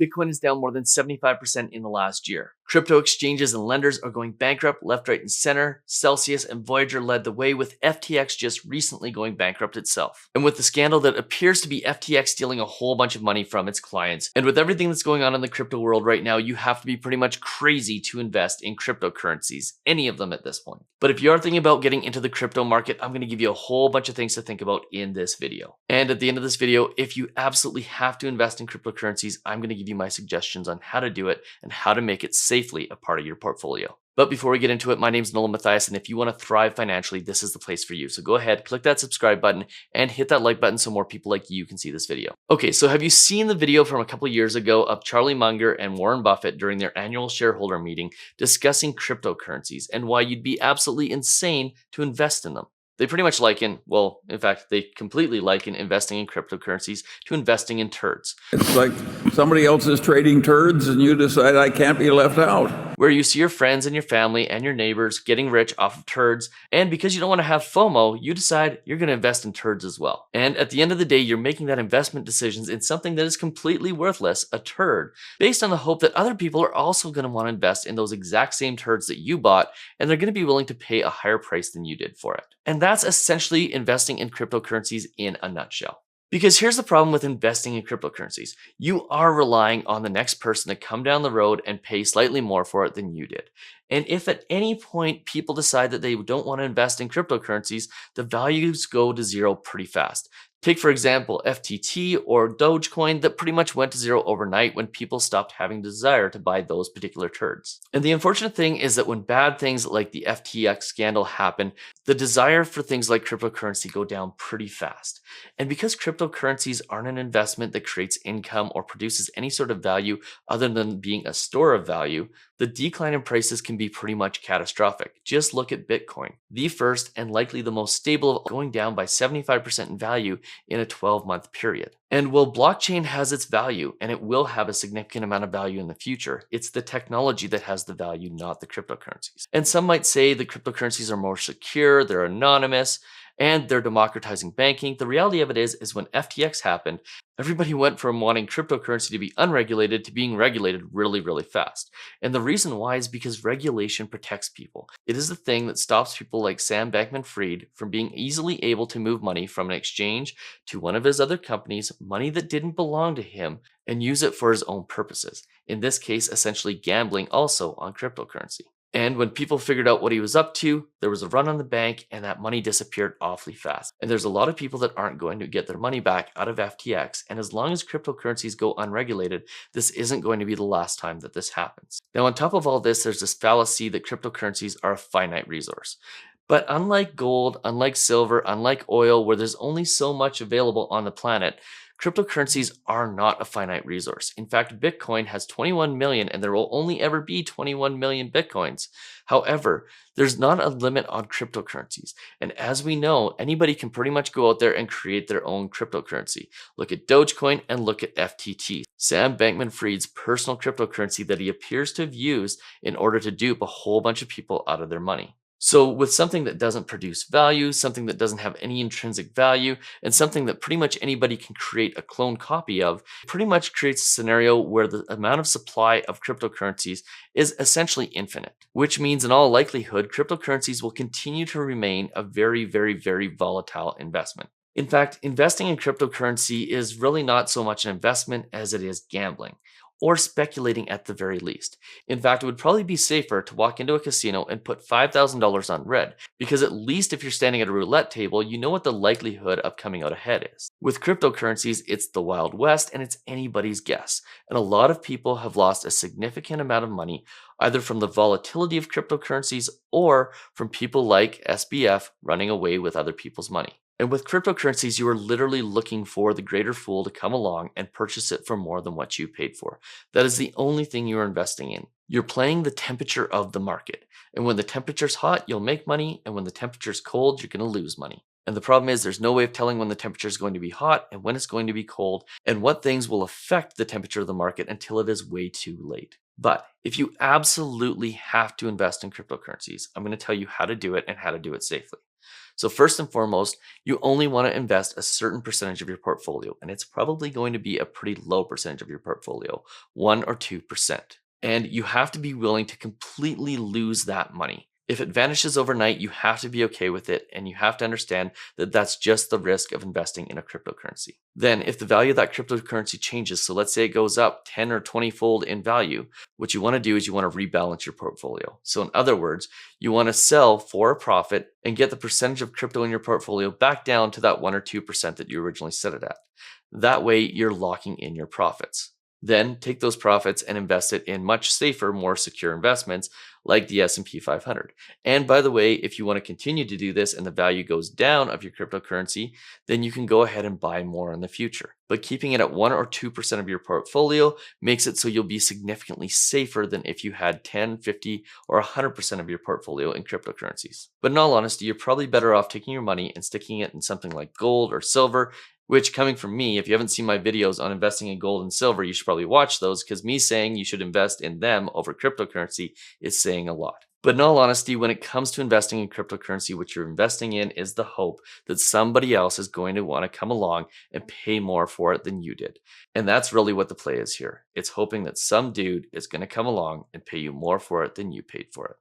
Bitcoin is down more than 75% in the last year. Crypto exchanges and lenders are going bankrupt left, right, and center. Celsius and Voyager led the way, with FTX just recently going bankrupt itself. And with the scandal that appears to be FTX stealing a whole bunch of money from its clients, and with everything that's going on in the crypto world right now, you have to be pretty much crazy to invest in cryptocurrencies, any of them at this point. But if you are thinking about getting into the crypto market, I'm going to give you a whole bunch of things to think about in this video. And at the end of this video, if you absolutely have to invest in cryptocurrencies, I'm going to give you my suggestions on how to do it and how to make it safely a part of your portfolio. But before we get into it, my name's Nolan Mathias, and if you want to thrive financially, this is the place for you. So go ahead, click that subscribe button and hit that like button so more people like you can see this video. Okay, so have you seen the video from a couple years ago of Charlie Munger and Warren Buffett during their annual shareholder meeting discussing cryptocurrencies and why you'd be absolutely insane to invest in them? They pretty much liken, well, in fact, they completely liken investing in cryptocurrencies to investing in turds. It's like somebody else is trading turds and you decide I can't be left out. Where you see your friends and your family and your neighbors getting rich off of turds, and because you don't want to have FOMO, you decide you're going to invest in turds as well. And at the end of the day, you're making that investment decisions in something that is completely worthless, a turd, based on the hope that other people are also going to want to invest in those exact same turds that you bought, and they're going to be willing to pay a higher price than you did for it. And that's essentially investing in cryptocurrencies in a nutshell. Because here's the problem with investing in cryptocurrencies. You are relying on the next person to come down the road and pay slightly more for it than you did. And if at any point people decide that they don't want to invest in cryptocurrencies, the values go to zero pretty fast. Take, for example, FTT or Dogecoin that pretty much went to zero overnight when people stopped having desire to buy those particular turds. And the unfortunate thing is that when bad things like the FTX scandal happen, the desire for things like cryptocurrency go down pretty fast. And because cryptocurrencies aren't an investment that creates income or produces any sort of value other than being a store of value, the decline in prices can be pretty much catastrophic. Just look at Bitcoin, the first and likely the most stable, going down by 75% in value in a 12-month period. And while blockchain has its value, and it will have a significant amount of value in the future, it's the technology that has the value, not the cryptocurrencies. And some might say the cryptocurrencies are more secure, they're anonymous, and they're democratizing banking. The reality of it is when FTX happened, everybody went from wanting cryptocurrency to be unregulated to being regulated really, really fast. And the reason why is because regulation protects people. It is the thing that stops people like Sam Bankman-Fried from being easily able to move money from an exchange to one of his other companies, money that didn't belong to him, and use it for his own purposes. In this case, essentially gambling also on cryptocurrency. And when people figured out what he was up to, there was a run on the bank and that money disappeared awfully fast. And there's a lot of people that aren't going to get their money back out of FTX. And as long as cryptocurrencies go unregulated, this isn't going to be the last time that this happens. Now, on top of all this, there's this fallacy that cryptocurrencies are a finite resource. But unlike gold, unlike silver, unlike oil, where there's only so much available on the planet, cryptocurrencies are not a finite resource. In fact, Bitcoin has 21 million and there will only ever be 21 million Bitcoins. However, there's not a limit on cryptocurrencies. And as we know, anybody can pretty much go out there and create their own cryptocurrency. Look at Dogecoin and look at FTT, Sam Bankman-Fried's personal cryptocurrency that he appears to have used in order to dupe a whole bunch of people out of their money. So with something that doesn't produce value, something that doesn't have any intrinsic value, and something that pretty much anybody can create a clone copy of, pretty much creates a scenario where the amount of supply of cryptocurrencies is essentially infinite, which means in all likelihood, cryptocurrencies will continue to remain a very, very, very volatile investment. In fact, investing in cryptocurrency is really not so much an investment as it is gambling, or speculating at the very least. In fact, it would probably be safer to walk into a casino and put $5,000 on red, because at least if you're standing at a roulette table, you know what the likelihood of coming out ahead is. With cryptocurrencies, it's the Wild West and it's anybody's guess. And a lot of people have lost a significant amount of money, either from the volatility of cryptocurrencies or from people like SBF running away with other people's money. And with cryptocurrencies, you are literally looking for the greater fool to come along and purchase it for more than what you paid for. That is the only thing you are investing in. You're playing the temperature of the market. And when the temperature's hot, you'll make money. And when the temperature's cold, you're going to lose money. And the problem is there's no way of telling when the temperature is going to be hot and when it's going to be cold and what things will affect the temperature of the market until it is way too late. But if you absolutely have to invest in cryptocurrencies, I'm going to tell you how to do it and how to do it safely. So, first and foremost, you only want to invest a certain percentage of your portfolio, and it's probably going to be a pretty low percentage of your portfolio, 1 or 2%. And you have to be willing to completely lose that money. If it vanishes overnight, you have to be okay with it, and you have to understand that that's just the risk of investing in a cryptocurrency. Then, if the value of that cryptocurrency changes, so let's say it goes up 10 or 20 fold in value, what you want to do is you want to rebalance your portfolio. So, in other words, you want to sell for a profit and get the percentage of crypto in your portfolio back down to that 1 or 2% that you originally set it at. That way, you're locking in your profits. Then take those profits and invest it in much safer, more secure investments like the S&P 500. And by the way, if you want to continue to do this and the value goes down of your cryptocurrency, then you can go ahead and buy more in the future. But keeping it at 1 or 2% of your portfolio makes it so you'll be significantly safer than if you had 10, 50, or 100% of your portfolio in cryptocurrencies. But in all honesty, you're probably better off taking your money and sticking it in something like gold or silver, which, coming from me, if you haven't seen my videos on investing in gold and silver, you should probably watch those, because me saying you should invest in them over cryptocurrency is saying a lot. But in all honesty, when it comes to investing in cryptocurrency, what you're investing in is the hope that somebody else is going to want to come along and pay more for it than you did. And that's really what the play is here. It's hoping that some dude is going to come along and pay you more for it than you paid for it.